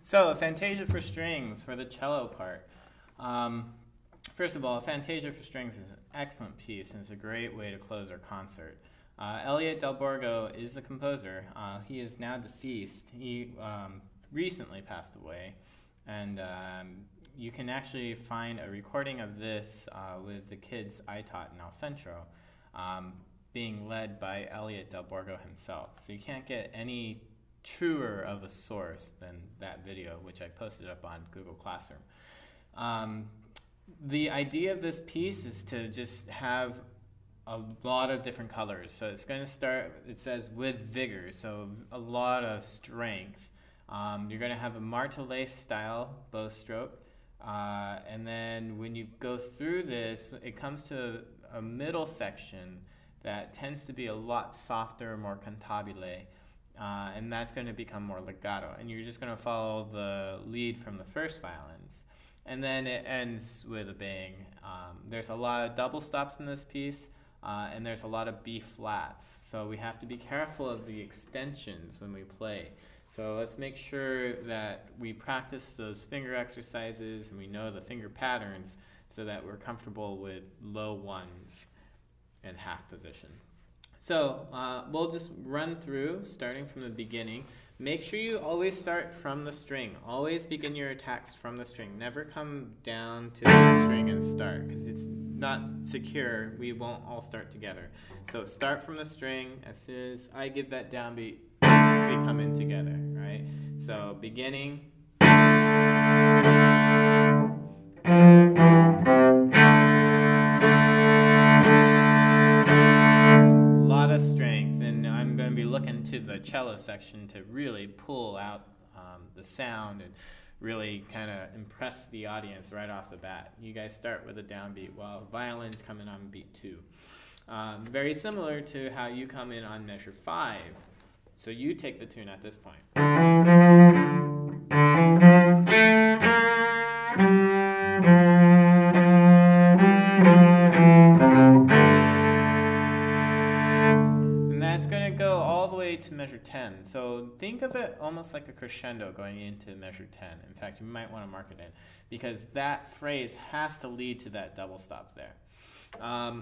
So, Fantasia for strings for the cello part. First of all, Fantasia for strings is an excellent piece, and it's a great way to close our concert. Elliot Del Borgo is the composer. He is now deceased. He recently passed away, and you can actually find a recording of this with the kids I taught in El Centro, being led by Elliot Del Borgo himself. So you can't get any truer of a source than that video, which I posted up on Google Classroom. The idea of this piece is to just have a lot of different colors. So it's going to start, it says with vigor, so a lot of strength. You're going to have a martelé style bow stroke, and then when you go through this, it comes to a middle section that tends to be a lot softer, more cantabile. And that's going to become more legato, and you're just going to follow the lead from the first violins, and then it ends with a bang. There's a lot of double stops in this piece, and there's a lot of B flats, so we have to be careful of the extensions when we play. So let's make sure that we practice those finger exercises and we know the finger patterns so that we're comfortable with low ones and half position. So we'll just run through, starting from the beginning. Make sure you always start from the string. Always begin your attacks from the string. Never come down to the string and start, because it's not secure. We won't all start together. So start from the string. As soon as I give that downbeat, we come in together, right? So beginning. Strength, and I'm going to be looking to the cello section to really pull out the sound and really kind of impress the audience right off the bat. You guys start with a downbeat while violins come in on beat 2. Very similar to how you come in on measure 5. So you take the tune at this point. To measure 10. So think of it almost like a crescendo going into measure 10. In fact, you might want to mark it in, because that phrase has to lead to that double stop there.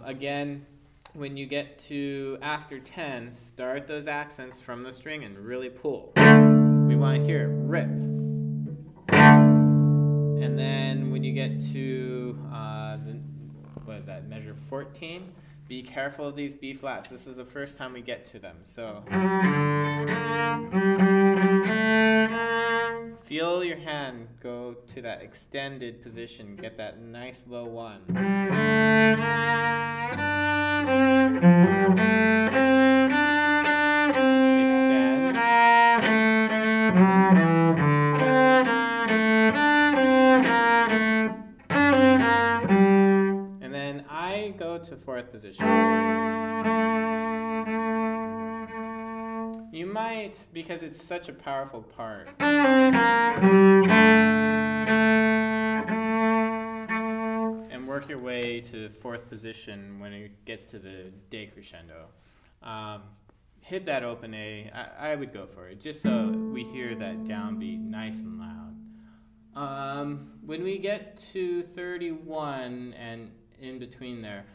Again, when you get to after 10, start those accents from the string and really pull. We want to hear it rip. And then when you get to what is that, measure 14, be careful of these B flats. This is the first time we get to them. So feel your hand go to that extended position. Get that nice low one. Extend. And then I go to 4th position. You might, because it's such a powerful part, and work your way to 4th position when it gets to the decrescendo. Hit that open A. I would go for it, just so we hear that downbeat nice and loud. When we get to 31 and in between there,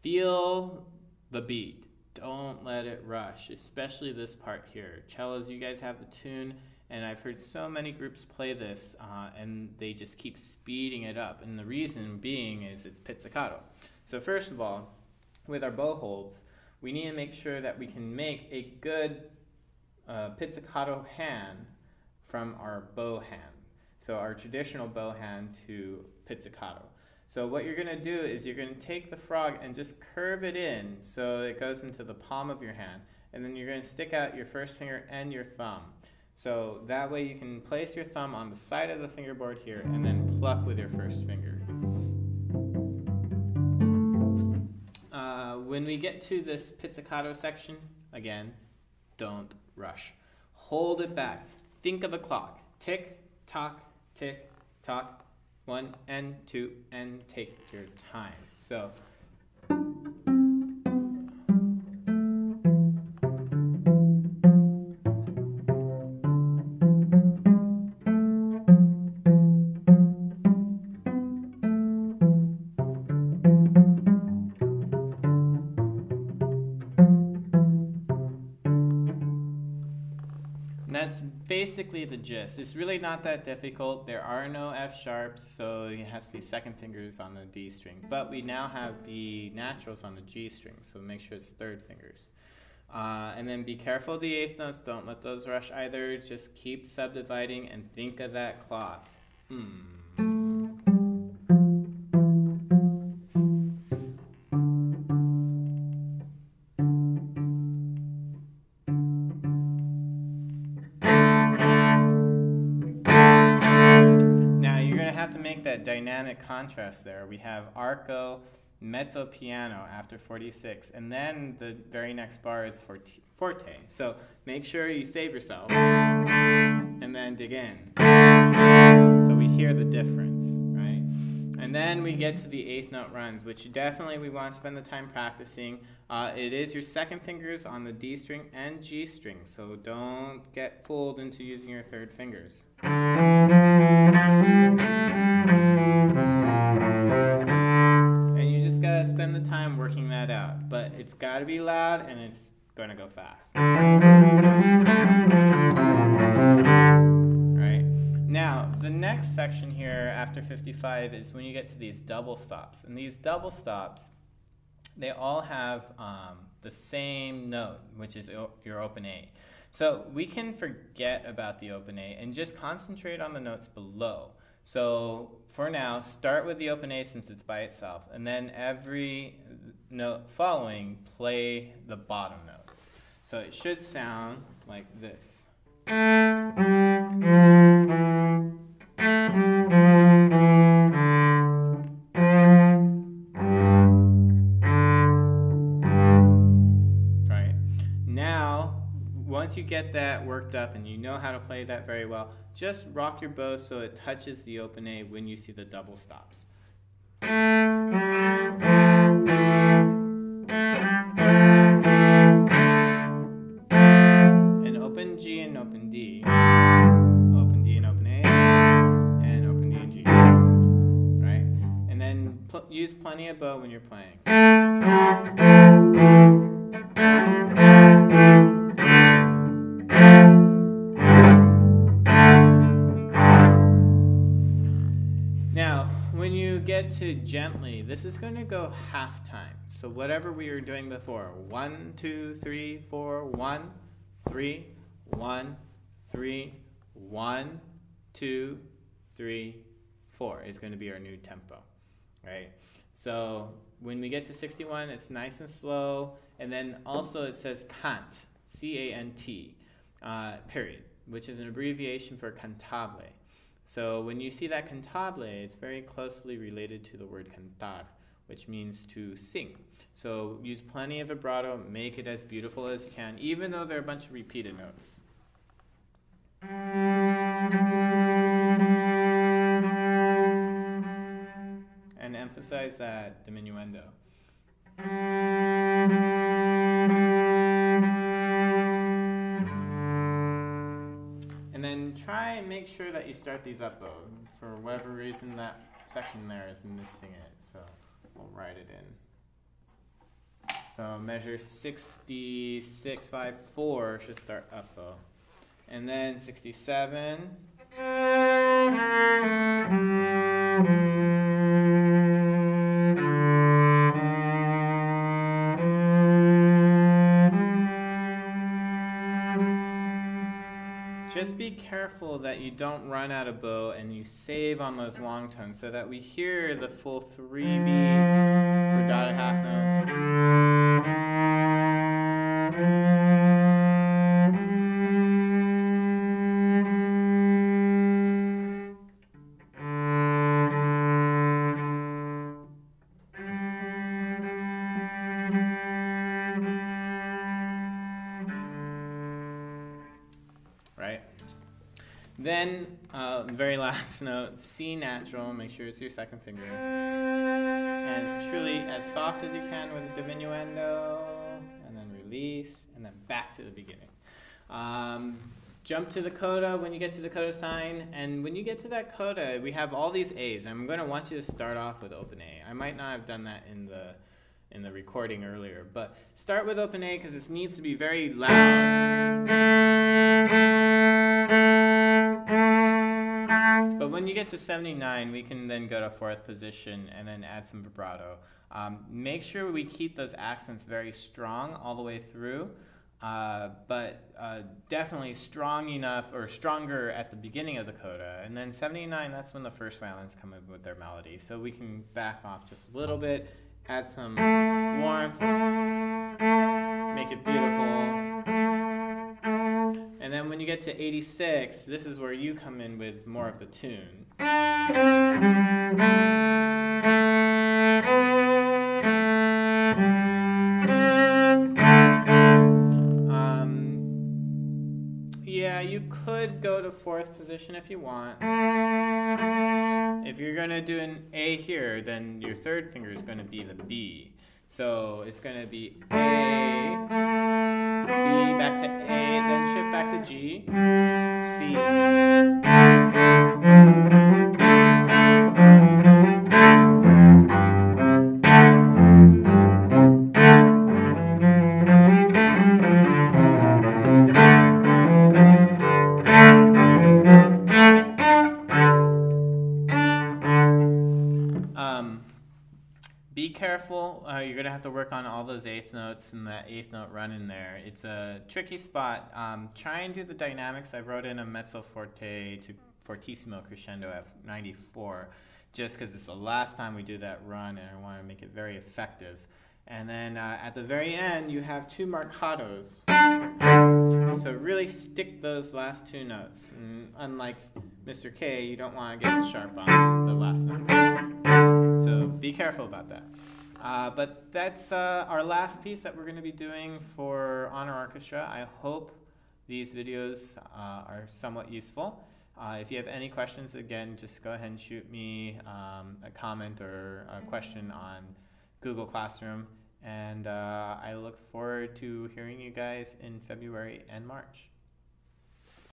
feel the beat. Don't let it rush, especially this part here. Cellos, you guys have the tune, and I've heard so many groups play this, and they just keep speeding it up. And the reason being is it's pizzicato. So first of all, with our bow holds, we need to make sure that we can make a good pizzicato hand from our bow hand. So our traditional bow hand to pizzicato. So what you're going to do is you're going to take the frog and just curve it in so it goes into the palm of your hand. And then you're going to stick out your first finger and your thumb. So that way you can place your thumb on the side of the fingerboard here and then pluck with your first finger. when we get to this pizzicato section, again, don't rush. Hold it back. Think of a clock. Tick, tock, tick, tock. 1 and 2 and take your time. So that's basically the gist. It's really not that difficult. There are no F sharps, so it has to be second fingers on the D string. But we now have B naturals on the G string, so make sure it's third fingers. And then be careful of the eighth notes. Don't let those rush either. Just keep subdividing and think of that clock. To make that dynamic contrast there, we have arco, mezzo piano after 46, and then the very next bar is forte. So make sure you save yourself and then dig in so we hear the difference, right? And then we get to the eighth note runs, which definitely we want to spend the time practicing. It is your second fingers on the D string and G string, so don't get fooled into using your third fingers. And you just gotta spend the time working that out. But it's gotta be loud and it's gonna go fast. Right? Now, the next section here after 55 is when you get to these double stops. And these double stops, they all have the same note, which is your open A. So we can forget about the open A and just concentrate on the notes below. So for now, start with the open A since it's by itself, and then every note following, play the bottom notes. So it should sound like this. Right. Now, once you get that worked up and you know how to play that very well, just rock your bow so it touches the open A when you see the double stops. And open G and open D. Open D and open A. And open D and G. Right? And then use plenty of bow when you're playing. When you get to gently, this is going to go half time. So whatever we were doing before, 1, 2, 3, 4, 1, 3, 1, 3, 1, 2, 3, 4 is going to be our new tempo, right? So when we get to 61, it's nice and slow, and then also it says cant, C-A-N-T, period, which is an abbreviation for cantabile. So when you see that cantabile, it's very closely related to the word cantar, which means to sing. So use plenty of vibrato, make it as beautiful as you can, even though there are a bunch of repeated notes. And emphasize that diminuendo. And then try and make sure that you start these up though. For whatever reason that section there is missing it, so we'll write it in. So measure 66, 5, 4 should start up bow. And then 67. Just be careful that you don't run out of bow and you save on those long tones so that we hear the full 3 beats for dotted half notes. Then, very last note, C natural, make sure it's your second finger. And it's truly as soft as you can with a diminuendo, and then release, and then back to the beginning. Jump to the coda when you get to the coda sign, and when you get to that coda, we have all these A's. I'm going to want you to start off with open A. I might not have done that in the recording earlier, but start with open A because it needs to be very loud. But when you get to 79, we can then go to fourth position and then add some vibrato. Make sure we keep those accents very strong all the way through. But definitely strong enough, or stronger at the beginning of the coda. And then 79, that's when the first violins come in with their melody. So we can back off just a little bit, add some warmth, make it beautiful. And then when you get to 86, this is where you come in with more of the tune. Yeah, you could go to fourth position if you want. If you're going to do an A here, then your third finger is going to be the B. So it's going to be A, B, back to A, then shift back to G, C. Be careful, you're going to have to work on all those eighth notes and that eighth note run in there. It's a tricky spot. Try and do the dynamics. I wrote in a mezzo forte to fortissimo crescendo at 94, just because it's the last time we do that run and I want to make it very effective. And then at the very end, you have two marcatos. So really stick those last two notes. And unlike Mr. Kaye, you don't want to get sharp on the last note. So be careful about that. But that's our last piece that we're going to be doing for Honor Orchestra. I hope these videos are somewhat useful. If you have any questions, again, just go ahead and shoot me a comment or a question on Google Classroom. And I look forward to hearing you guys in February and March.